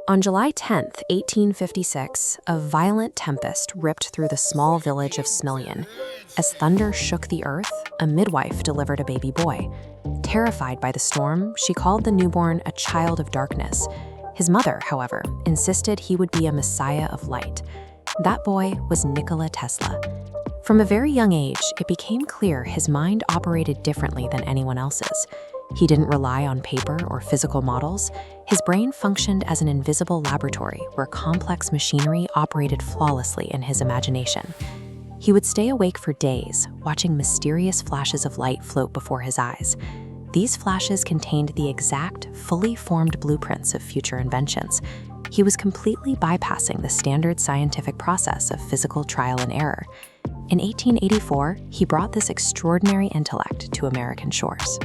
On July 10, 1856, a violent tempest ripped through the small village of Smiljan. As thunder shook the earth, a midwife delivered a baby boy. Terrified by the storm, she called the newborn a child of darkness. His mother, however, insisted he would be a messiah of light. That boy was Nikola Tesla. From a very young age, it became clear his mind operated differently than anyone else's. He didn't rely on paper or physical models. His brain functioned as an invisible laboratory where complex machinery operated flawlessly in his imagination. He would stay awake for days, watching mysterious flashes of light float before his eyes. These flashes contained the exact, fully formed blueprints of future inventions. He was completely bypassing the standard scientific process of physical trial and error. In 1884, he brought this extraordinary intellect to American shores.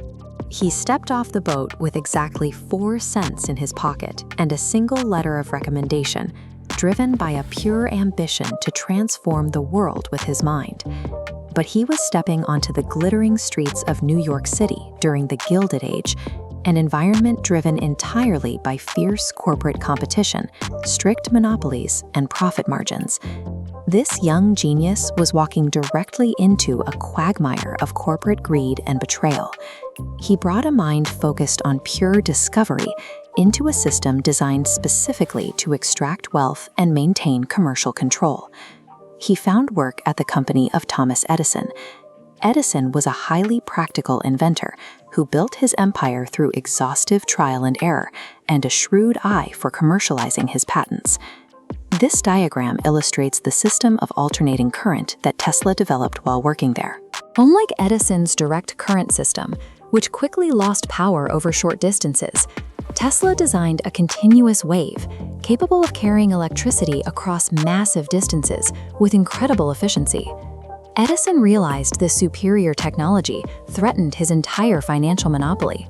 He stepped off the boat with exactly 4 cents in his pocket and a single letter of recommendation, driven by a pure ambition to transform the world with his mind. But he was stepping onto the glittering streets of New York City during the Gilded Age, an environment driven entirely by fierce corporate competition, strict monopolies, and profit margins. This young genius was walking directly into a quagmire of corporate greed and betrayal. He brought a mind focused on pure discovery into a system designed specifically to extract wealth and maintain commercial control. He found work at the company of Thomas Edison. Edison was a highly practical inventor who built his empire through exhaustive trial and error and a shrewd eye for commercializing his patents. This diagram illustrates the system of alternating current that Tesla developed while working there. Unlike Edison's direct current system, which quickly lost power over short distances, Tesla designed a continuous wave, capable of carrying electricity across massive distances with incredible efficiency. Edison realized this superior technology threatened his entire financial monopoly.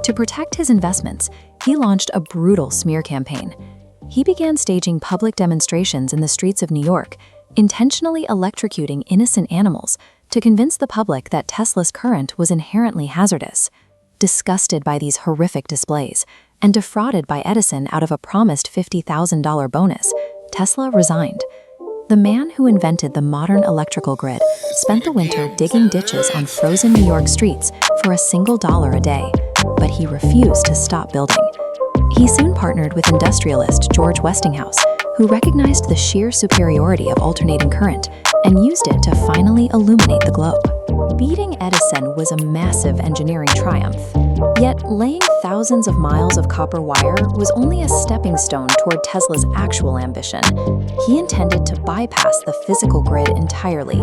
To protect his investments, he launched a brutal smear campaign. He began staging public demonstrations in the streets of New York, intentionally electrocuting innocent animals to convince the public that Tesla's current was inherently hazardous. Disgusted by these horrific displays and defrauded by Edison out of a promised $50,000 bonus, Tesla resigned. The man who invented the modern electrical grid spent the winter digging ditches on frozen New York streets for a single dollar a day, but he refused to stop building. He soon partnered with industrialist George Westinghouse, who recognized the sheer superiority of alternating current and used it to finally illuminate the globe. Beating Edison was a massive engineering triumph. Yet laying thousands of miles of copper wire was only a stepping stone toward Tesla's actual ambition. He intended to bypass the physical grid entirely.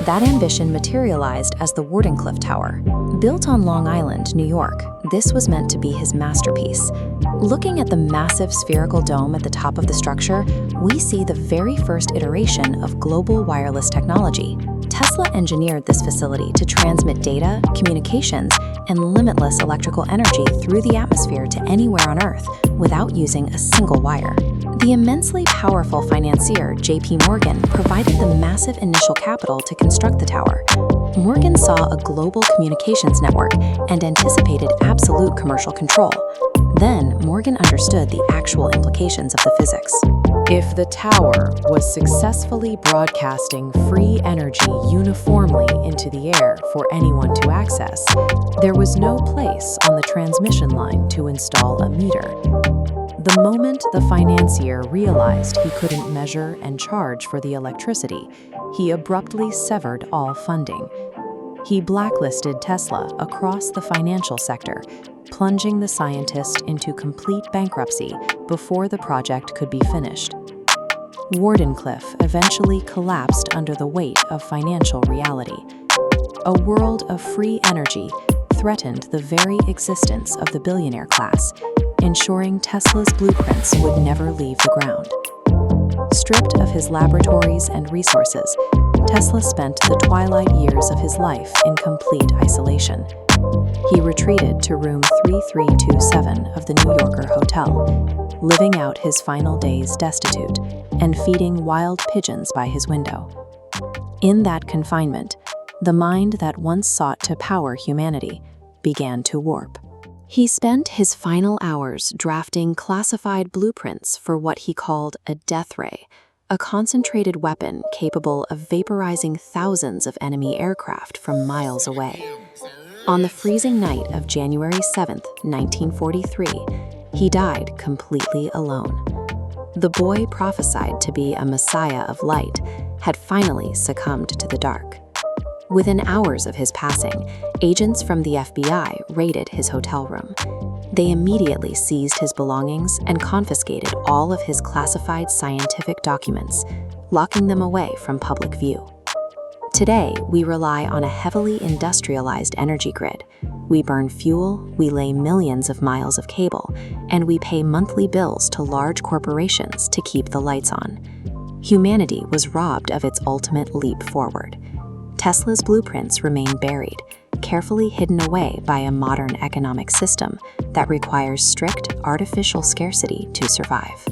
That ambition materialized as the Wardenclyffe Tower. Built on Long Island, New York, this was meant to be his masterpiece. Looking at the massive spherical dome at the top of the structure, we see the very first iteration of global wireless technology. Tesla engineered this facility to transmit data, communications, and limitless electrical energy through the atmosphere to anywhere on Earth without using a single wire. The immensely powerful financier J.P. Morgan provided the massive initial capital to construct the tower. Morgan saw a global communications network and anticipated absolute commercial control. Then, Morgan understood the actual implications of the physics. If the tower was successfully broadcasting free energy uniformly into the air for anyone to access, there was no place on the transmission line to install a meter. The moment the financier realized he couldn't measure and charge for the electricity, he abruptly severed all funding. He blacklisted Tesla across the financial sector, plunging the scientist into complete bankruptcy before the project could be finished. Wardenclyffe eventually collapsed under the weight of financial reality. A world of free energy threatened the very existence of the billionaire class, ensuring Tesla's blueprints would never leave the ground. Stripped of his laboratories and resources, Tesla spent the twilight years of his life in complete isolation. He retreated to room 3327 of the New Yorker Hotel, living out his final days destitute and feeding wild pigeons by his window. In that confinement, the mind that once sought to power humanity began to warp. He spent his final hours drafting classified blueprints for what he called a death ray, a concentrated weapon capable of vaporizing thousands of enemy aircraft from miles away. On the freezing night of January 7th, 1943, he died completely alone. The boy prophesied to be a messiah of light had finally succumbed to the dark. Within hours of his passing, agents from the FBI raided his hotel room. They immediately seized his belongings and confiscated all of his classified scientific documents, locking them away from public view. Today, we rely on a heavily industrialized energy grid. We burn fuel, we lay millions of miles of cable, and we pay monthly bills to large corporations to keep the lights on. Humanity was robbed of its ultimate leap forward. Tesla's blueprints remain buried, carefully hidden away by a modern economic system that requires strict artificial scarcity to survive.